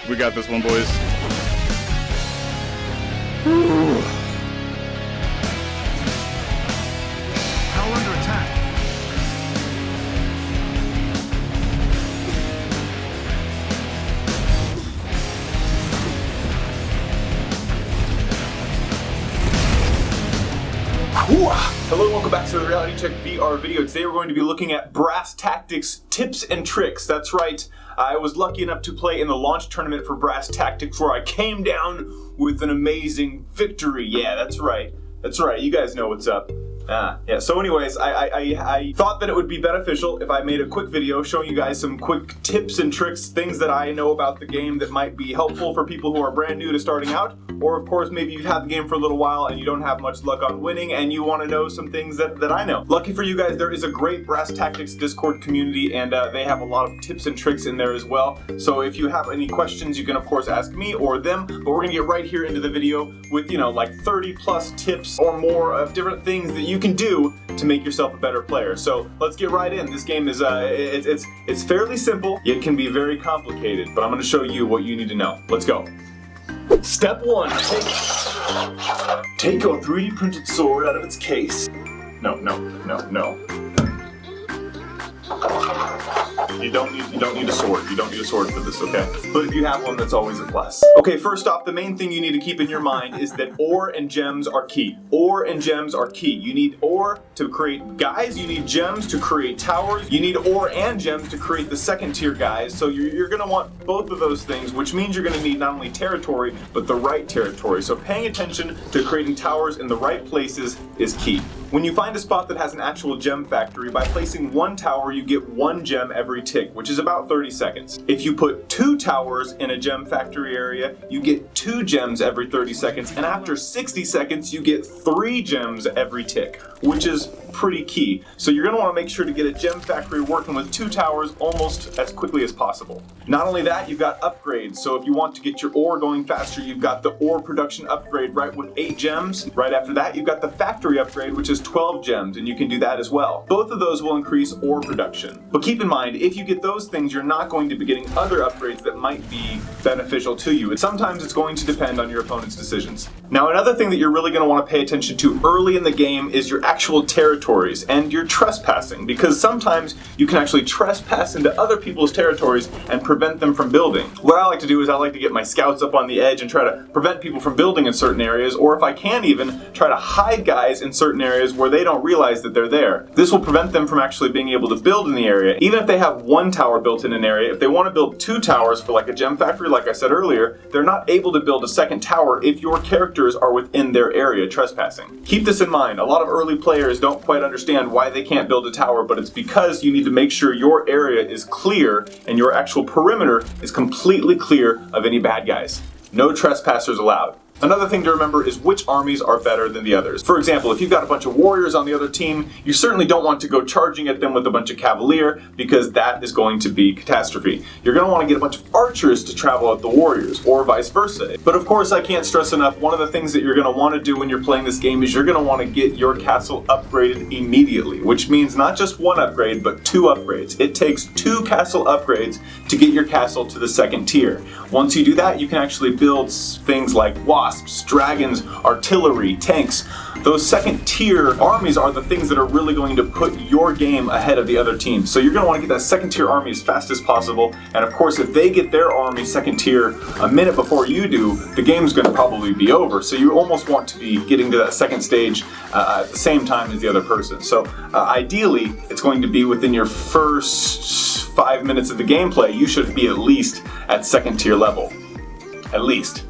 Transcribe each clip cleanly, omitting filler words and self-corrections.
We got this one, boys. How under attack? Hello and welcome back to the Reality Check VR video. Today we're going to be looking at Brass Tactics tips and tricks. That's right, I was lucky enough to play in the launch tournament for Brass Tactics where I came down with an amazing victory. Yeah, that's right. That's right, you guys know what's up. Yeah, so anyways, I thought that it would be beneficial if I made a quick video showing you guys some quick tips and tricks, things that I know about the game that might be helpful for people who are brand new to starting out, or of course maybe you've had the game for a little while and you don't have much luck on winning and you want to know some things that I know. Lucky for you guys, there is a great Brass Tactics Discord community and they have a lot of tips and tricks in there as well. So if you have any questions, you can of course ask me or them, but we're going to get right here into the video with, like 30 plus tips or more of different things that you can do to make yourself a better player. So let's get right in. This game is it's fairly simple, yet can be very complicated, but I'm going to show you what you need to know. Let's go. Step 1, take your 3D printed sword out of its case. No. You don't need a sword. You don't need a sword for this, okay? But if you have one, that's always a plus. Okay, first off, the main thing you need to keep in your mind is that ore and gems are key. Ore and gems are key. You need ore to create guys, you need gems to create towers, you need ore and gems to create the second tier guys, so you're gonna want both of those things, which means you're gonna need not only territory, but the right territory. So paying attention to creating towers in the right places is key. When you find a spot that has an actual gem factory, by placing one tower, you get one gem every tick, which is about 30 seconds. If you put 2 towers in a gem factory area, you get 2 gems every 30 seconds, and after 60 seconds, you get 3 gems every tick, which is pretty key. So you're gonna wanna make sure to get a gem factory working with 2 towers almost as quickly as possible. Not only that, you've got upgrades. So if you want to get your ore going faster, you've got the ore production upgrade right with 8 gems. Right after that, you've got the factory upgrade, which is 12 gems, and you can do that as well. Both of those will increase ore production. But keep in mind, if you get those things, you're not going to be getting other upgrades that might be beneficial to you. And sometimes it's going to depend on your opponent's decisions. Now, another thing that you're really gonna wanna pay attention to early in the game is your actual territories and your trespassing, because sometimes you can actually trespass into other people's territories and prevent them from building. What I like to do is I like to get my scouts up on the edge and try to prevent people from building in certain areas, or if I can even, try to hide guys in certain areas where they don't realize that they're there. This will prevent them from actually being able to build in the area. Even if they have 1 tower built in an area, if they want to build 2 towers for like a gem factory, like I said earlier, they're not able to build a second tower if your characters are within their area trespassing. Keep this in mind. A lot of early players don't quite understand why they can't build a tower, but it's because you need to make sure your area is clear and your actual perimeter is completely clear of any bad guys. No trespassers allowed. Another thing to remember is which armies are better than the others. For example, if you've got a bunch of warriors on the other team, you certainly don't want to go charging at them with a bunch of cavalier, because that is going to be catastrophe. You're going to want to get a bunch of archers to travel at the warriors, or vice versa. But of course, I can't stress enough, one of the things that you're going to want to do when you're playing this game is you're going to want to get your castle upgraded immediately, which means not just 1 upgrade, but 2 upgrades. It takes 2 castle upgrades to get your castle to the second tier. Once you do that, you can actually build things like wasps, dragons, artillery, tanks. Those second tier armies are the things that are really going to put your game ahead of the other teams. So you're going to want to get that second tier army as fast as possible. And of course, if they get their army second tier a minute before you do, the game's going to probably be over. So you almost want to be getting to that second stage at the same time as the other person. So ideally, it's going to be within your first 5 minutes of the gameplay, you should be at least at second tier level. At least.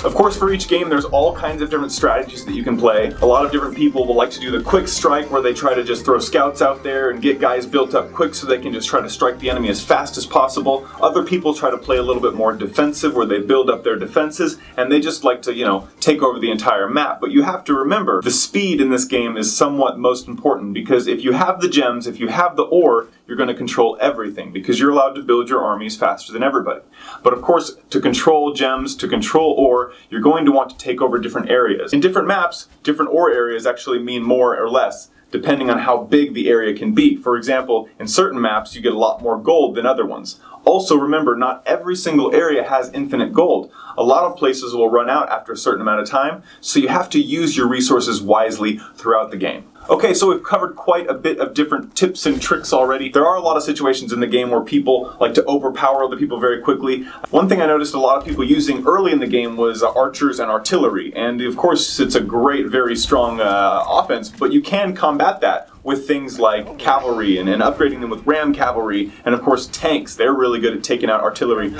Of course, for each game, there's all kinds of different strategies that you can play. A lot of different people will like to do the quick strike, where they try to just throw scouts out there and get guys built up quick so they can just try to strike the enemy as fast as possible. Other people try to play a little bit more defensive, where they build up their defenses and they just like to, take over the entire map. But you have to remember, the speed in this game is somewhat most important, because if you have the gems, if you have the ore, you're going to control everything, because you're allowed to build your armies faster than everybody. But of course, to control gems, to control ore, you're going to want to take over different areas. In different maps, different ore areas actually mean more or less depending on how big the area can be. For example, in certain maps you get a lot more gold than other ones. Also remember, not every single area has infinite gold. A lot of places will run out after a certain amount of time, so you have to use your resources wisely throughout the game. Okay, so we've covered quite a bit of different tips and tricks already. There are a lot of situations in the game where people like to overpower other people very quickly. One thing I noticed a lot of people using early in the game was archers and artillery. And of course, it's a great, very strong offense, but you can combat that with things like cavalry and upgrading them with ram cavalry, and of course tanks. They're really good at taking out artillery.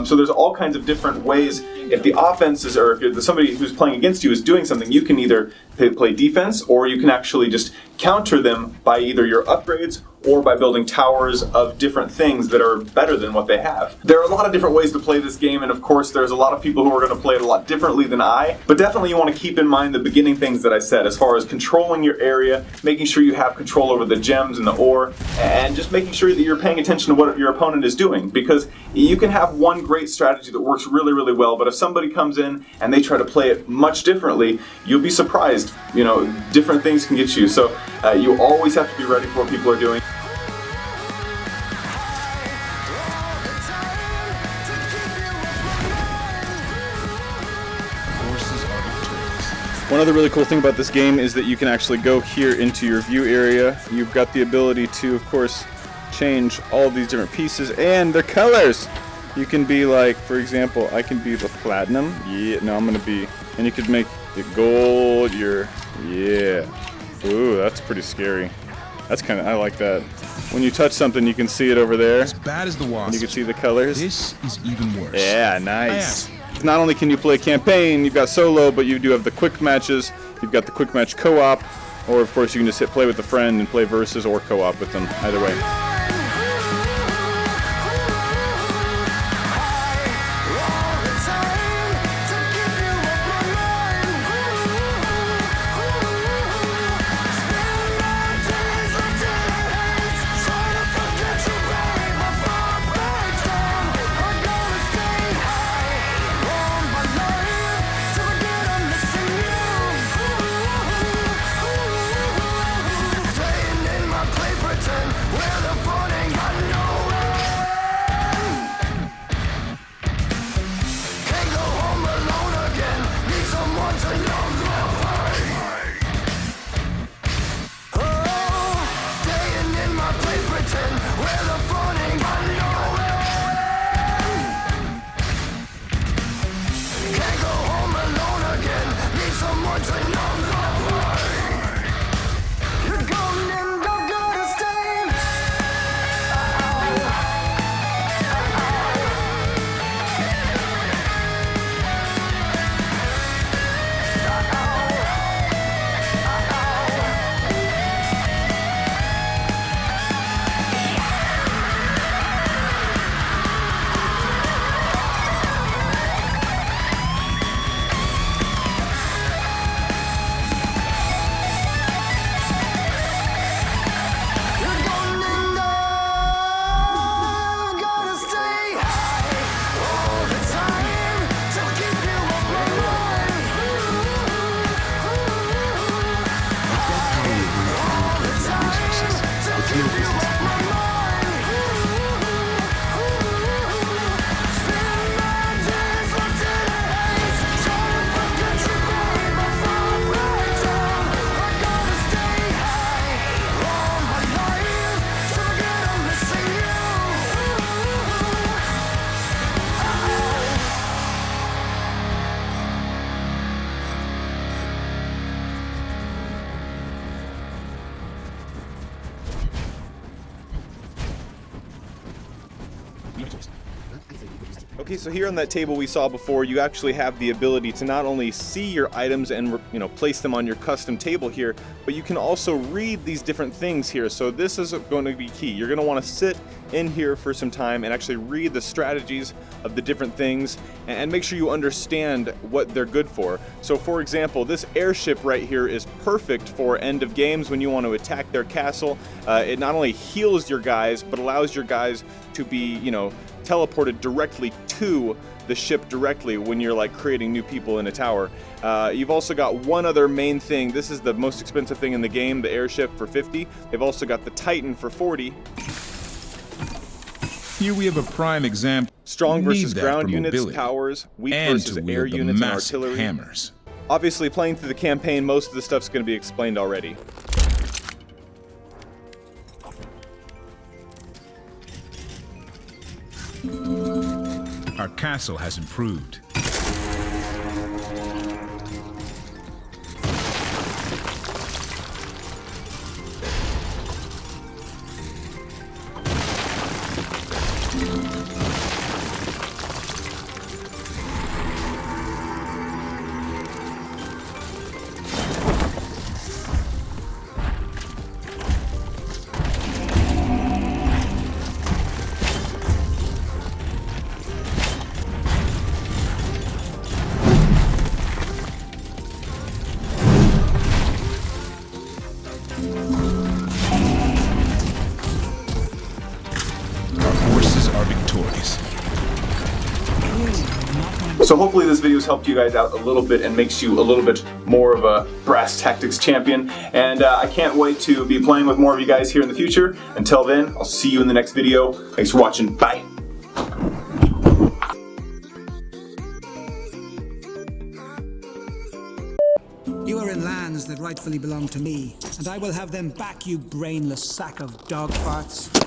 So there's all kinds of different ways. If the offense is, or if somebody who's playing against you is doing something, you can either play defense, or you can actually just counter them by either your upgrades or by building towers of different things that are better than what they have. There are a lot of different ways to play this game, and of course there's a lot of people who are going to play it a lot differently than I, but definitely you want to keep in mind the beginning things that I said as far as controlling your area, making sure you have control over the gems and the ore, and just making sure that you're paying attention to what your opponent is doing, because you can have one great strategy that works really, really well, but if somebody comes in and they try to play it much differently, you'll be surprised. You know, different things can get you. So you always have to be ready for what people are doing. One other really cool thing about this game is that you can actually go here into your view area. You've got the ability to, of course, change all these different pieces and their colors. You can be like, for example, I can be the platinum. Yeah, no, I'm gonna be, and you could make the gold, yeah. Ooh, that's pretty scary. That's kind of, I like that. When you touch something, you can see it over there. As bad as the wasp. You can see the colors. This is even worse. Yeah, nice. Not only can you play campaign, you've got solo, but you do have the quick matches. You've got the quick match co-op, or of course you can just hit play with a friend and play versus or co-op with them. Either way. Okay, so here on that table we saw before, you actually have the ability to not only see your items and place them on your custom table here, but you can also read these different things here. So this is going to be key. You're going to want to sit in here for some time and actually read the strategies of the different things and make sure you understand what they're good for. So for example, this airship right here is perfect for end of games when you want to attack their castle. It not only heals your guys, but allows your guys to be, teleported directly to the ship directly when you're like creating new people in a tower. You've also got one other main thing. This is the most expensive thing in the game, the airship for 50. They've also got the Titan for 40. Here we have a prime example. Strong versus Need that ground for units, mobility. towers, weak And versus to air wield the units and massive artillery. hammers. Obviously, playing through the campaign, most of the stuff's going to be explained already. Our castle has improved. So hopefully this video has helped you guys out a little bit and makes you a little bit more of a brass tactics champion. And I can't wait to be playing with more of you guys here in the future. Until then, I'll see you in the next video. Thanks for watching. Bye. You are in lands that rightfully belong to me, and I will have them back, you brainless sack of dog farts.